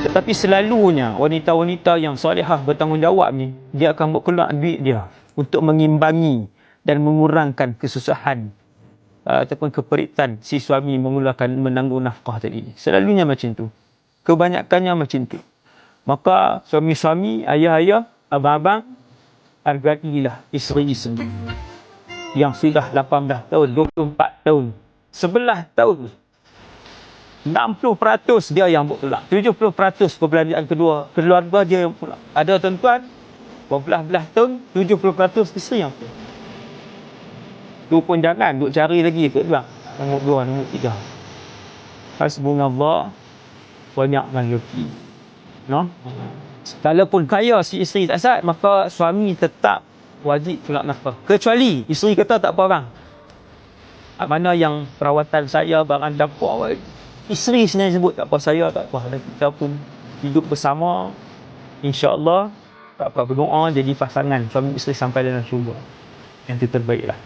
Tetapi selalunya wanita-wanita yang solehah bertanggungjawab ni, dia akan berkeluar duit dia untuk mengimbangi dan mengurangkan kesusahan ataupun keperitan si suami menanggung nafkah tadi. Selalunya macam tu. Kebanyakannya macam tu. Maka suami-suami, ayah-ayah, abang-abang, hargailah isteri-isteri yang sudah 18 tahun, 24 tahun, 11 tahun. 60% dia yang berkelak. 70% perbelanjaan kedua keluarga dia yang pula. Ada tuan-tuan berbelah-belah tahun, 70% isteri yang pula. Tu pun jangan duk cari lagi ke bang. Nombor 2, nombor 3. Hasbunallah wa ni'mal wakil. No? Kalaupun kaya si isteri tak sat, maka suami tetap wajib tolak nafkah. Kecuali isteri kata tak apa bang. Mana yang perawatan saya, barang dapur, isteri sebenarnya sebut tak apa, saya tak apa. Kita pun hidup bersama, insya-Allah tak apa, berdoa jadi pasangan suami isteri sampai dalam syurga. Yang itu terbaiklah.